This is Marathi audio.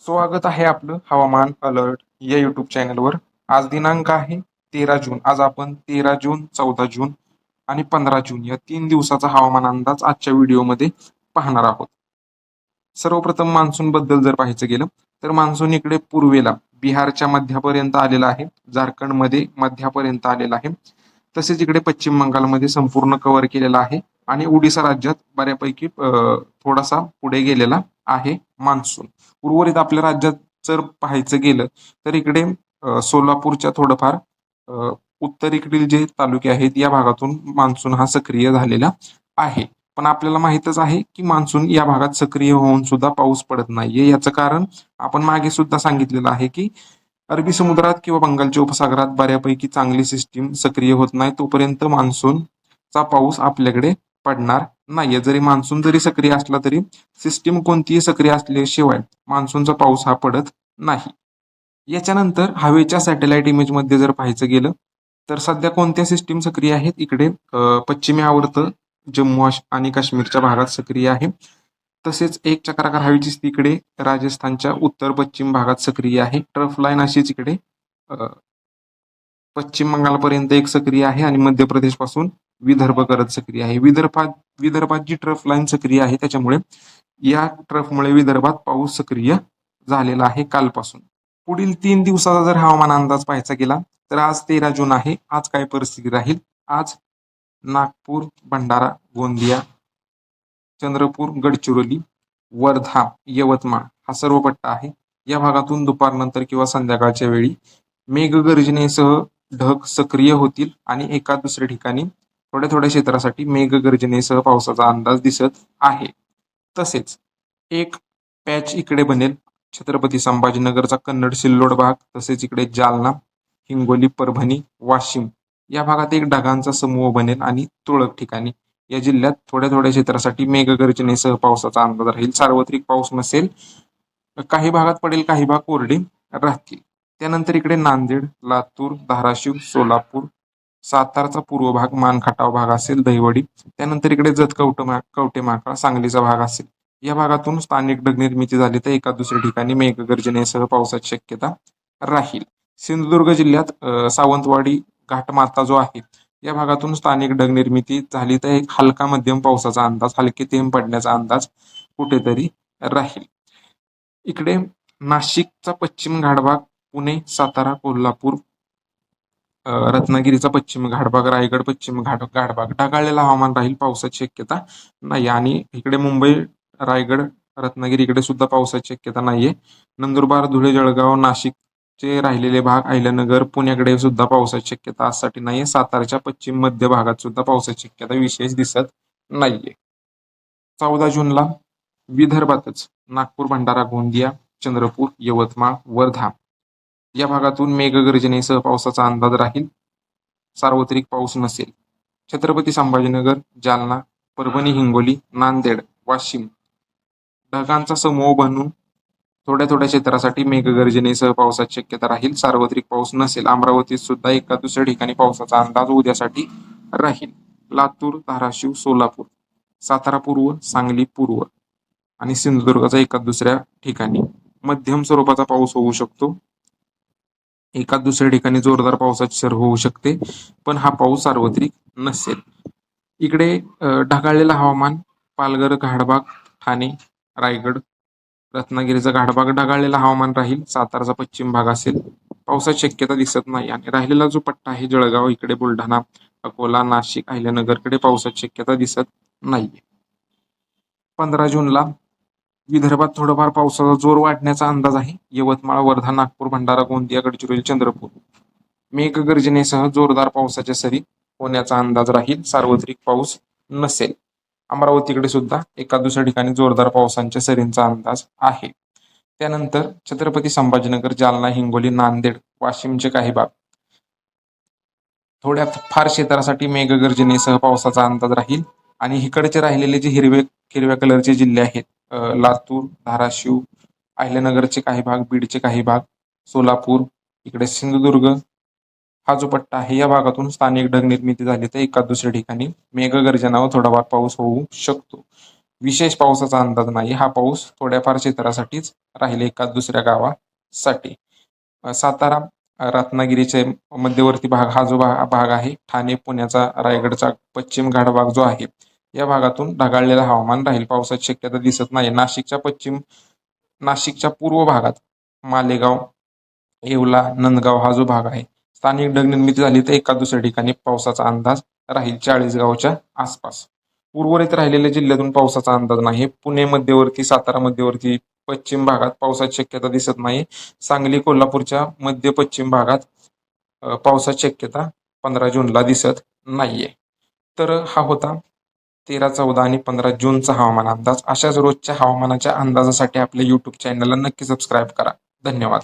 स्वागत आहे आपलं हवामान अलर्ट या युट्यूब चॅनलवर. आज दिनांक आहे 13 जून. आज आपण 13 जून, 14 जून आणि 15 जून या 3 दिवसाचा हवामान अंदाज आजच्या व्हिडिओमध्ये पाहणार आहोत. सर्वप्रथम मान्सून बद्दल जर पाहायचं गेलं तर मान्सून इकडे पूर्वेला बिहारच्या मध्यापर्यंत आलेला आहे, झारखंडमध्ये मध्यापर्यंत आलेला आहे, तसेच इकडे पश्चिम बंगालमध्ये संपूर्ण कव्हर केलेला आहे आणि ओडिसा राज्यात बऱ्यापैकी थोडासा पुढे गेलेला आहे मान्सून. उर्वरित आपल्या राज्यात जर पाहायचं गेलं तर इकडे सोलापूरच्या थोडंफार उत्तरेकडील जे तालुके आहेत या भागातून मान्सून हा सक्रिय झालेला आहे. पण आपल्याला माहितच आहे की मान्सून या भागात सक्रिय होऊन सुद्धा पाऊस पडत नाहीये. याचं कारण आपण मागे सुद्धा सांगितलेलं आहे की अरबी समुद्रात किंवा बंगालच्या उपसागरात बऱ्यापैकी चांगली सिस्टीम सक्रिय होत नाही तोपर्यंत मान्सूनचा पाऊस आपल्याकडे पडणार नाहीये. जरी मान्सून जरी सक्रिय असला तरी सिस्टीम कोणतीही सक्रिय असल्याशिवाय मान्सूनचा पाऊस हा पडत नाही. याच्यानंतर हवेच्या सॅटेलाइट इमेज मध्ये जर पाहायचं गेलं तर सध्या कोणत्या सिस्टीम सक्रिय आहेत? इकडे पश्चिमी आवर्त जम्मू आणि काश्मीरच्या भागात सक्रिय आहे. तसेच एक चक्राकार हवेची स्थिती इकडे राजस्थानच्या उत्तर पश्चिम भागात सक्रिय आहे. ट्रफ लाईन अशीच इकडे पश्चिम बंगालपर्यंत एक सक्रिय आहे आणि मध्य प्रदेश पासून विदर्भ करत सक्रिय आहे. विदर्भात जी ट्रफ लाईन सक्रिय आहे त्याच्यामुळे या ट्रफमुळे विदर्भात पाऊस सक्रिय झालेला आहे कालपासून. पुढील 3 दिवसाचा जर हवामान अंदाज पाहायचा गेला तर आज 13 जून आहे. आज काय परिस्थिती राहील? आज नागपूर, भंडारा, गोंदिया, चंद्रपूर, गडचिरोली, वर्धा, यवतमाळ हा सर्व पट्टा आहे. या भागातून दुपारनंतर किंवा संध्याकाळच्या वेळी मेघगर्जनेसह ढग सक्रिय होतील आणि एका दुसऱ्या ठिकाणी थोड्या थोड्या क्षेत्रासाठी मेघगर्जनेसह पावसाचा अंदाज दिसत आहे. तसेच एक पॅच इकडे बनेल छत्रपती संभाजीनगरचा कन्नड सिल्लोड भाग, तसेच इकडे जालना, हिंगोली, परभणी, वाशिम या भागात एक ढगांचा समूह बनेल आणि तुरळक ठिकाणी या जिल्ह्यात थोड्या थोड्या क्षेत्रासाठी मेघगर्जनेसह पावसाचा अंदाज राहील. सार्वत्रिक पाऊस नसेल, काही भागात पडेल, काही भाग कोरडे राहतील. त्यानंतर इकडे नांदेड, लातूर, धाराशिव, सोलापूर, सातारचा पूर्व भाग, मानखटाव भाग असेल, दहिवडी, त्यानंतर इकडे कवटे महाकाळ, सांगलीचा भाग असेल. या भागातून स्थानिक ढग निर्मिती झाली तर एका दुसऱ्या ठिकाणी मेघगर्जनेसह पावसाची शक्यता राहील. सिंधुदुर्ग जिल्ह्यात सावंतवाडी घाटमाता जो आहे या भागातून स्थानिक ढग निर्मिती झाली तर एक हलका मध्यम पावसाचा अंदाज, हलके थेंब पडण्याचा अंदाज कुठेतरी राहील. इकडे नाशिकचा पश्चिम घाटभाग, पुणे, सातारा, कोल्हापूर, रत्नागिरीचा पश्चिम घाटभाग, रायगड पश्चिम घाटभाग ढगाळलेला हवामान राहील, पावसाची शक्यता नाही. आणि इकडे मुंबई, रायगड, रत्नागिरी इकडे सुद्धा पावसाची शक्यता नाहीये. नंदुरबार, धुळे, जळगाव, नाशिकचे राहिलेले भाग, अहिल्यानगर, पुण्याकडे सुद्धा पावसाची शक्यता आजसाठी नाहीये. सातारच्या पश्चिम मध्य भागात सुद्धा पावसाची शक्यता विशेष दिसत नाहीये. 14 जूनला विदर्भातच नागपूर, भंडारा, गोंदिया, चंद्रपूर, यवतमाळ, वर्धा या भागातून मेघगर्जनेसह पावसाचा अंदाज राहील. सार्वत्रिक पाऊस नसेल. छत्रपती संभाजीनगर, जालना, परभणी, हिंगोली, नांदेड, वाशिम ढगांचा समूह बनून थोड्या थोड्या क्षेत्रासाठी मेघगर्जनेसह पावसाची शक्यता राहील. सार्वत्रिक पाऊस नसेल. अमरावतीत सुद्धा एका दुसऱ्या ठिकाणी पावसाचा अंदाज उद्यासाठी राहील. लातूर, धाराशिव, सोलापूर, सातारा पूर्व, सांगली पूर्व आणि सिंधुदुर्गाचा एका दुसऱ्या ठिकाणी मध्यम स्वरूपाचा पाऊस होऊ शकतो. एका दुसऱ्या ठिकाणी जोरदार पावसाची सर होऊ शकते, पण हा पाऊस सार्वत्रिक नसेल. इकडे ढगाळलेलं हवामान, पालघर घाटभाग, ठाणे, रायगड, रत्नागिरीचा घाटभाग ढगाळलेलं हवामान राहील. साताराचा पश्चिम भाग असेल, पावसाची शक्यता दिसत नाही. आणि राहिलेला जो पट्टा आहे जळगाव, इकडे बुलढाणा, अकोला, नाशिक, अहिल्यानगरकडे पावसाची शक्यता दिसत नाहीये. 15 जूनला विदर्भात थोडाफार पावसाचा जोर वाढण्याचा अंदाज आहे. यवतमाळ, वर्धा, नागपूर, भंडारा, गोंदिया, गडचिरोली, चंद्रपूर मेघगर्जनेसह जोरदार पावसाच्या सरी होण्याचा अंदाज राहील. सार्वत्रिक पाऊस नसेल. अमरावतीकडे सुद्धा एका दुसऱ्या ठिकाणी जोरदार पावसांच्या सरींचा अंदाज आहे. त्यानंतर छत्रपती संभाजीनगर, जालना, हिंगोली, नांदेड, वाशिमचे काही भाग थोड्या फार क्षेत्रासाठी मेघगर्जनेसह पावसाचा अंदाज राहील. आणि इकडचे राहिलेले जे हिरव्या कलरचे जिल्हे आहेत, लातूर, धाराशिव, अहिल्यानगरचे काही भाग, बीडचे काही भाग, सोलापूर, इकडे सिंधुदुर्ग हा जो पट्टा आहे या भागातून स्थानिक ढग निर्मिती झाली तर एका दुसऱ्या ठिकाणी मेघगर्जनावर थोडाफार पाऊस होऊ शकतो. विशेष पावसाचा अंदाज नाही. हा पाऊस थोड्याफार क्षेत्रासाठीच राहील, एखाद दुसऱ्या गावासाठी. सातारा, रत्नागिरीचे मध्यवर्ती भाग हा जो भाग आहे, ठाणे, पुण्याचा, रायगडचा पश्चिम घाट भाग जो आहे, या भागातून ढगाळलेलं हवामान राहील. पावसाची शक्यता दिसत नाही. नाशिकच्या पूर्व भागात मालेगाव, येवला, नंदगाव हा जो भाग आहे, स्थानिक ढगनिर्मिती झाली तर एका दुसऱ्या ठिकाणी पावसाचा अंदाज राहील 40गावच्या आसपास. उर्वरित राहिलेल्या जिल्ह्यातून पावसाचा अंदाज नाही. पुणे मध्यवर्ती, सातारा मध्यवर्ती, पश्चिम भागात पावसाची शक्यता दिसत नाही. सांगली, कोल्हापूरच्या मध्य पश्चिम भागात पावसाची शक्यता 15 जूनला दिसत नाहीये. तर हा होता 13, 14 आणि 15 जूनचा हवामान अंदाज. अशाच रोजच्या हवामानाच्या अंदाजासाठी आपल्या यूट्यूब चॅनलला नक्की सबस्क्राईब करा. धन्यवाद.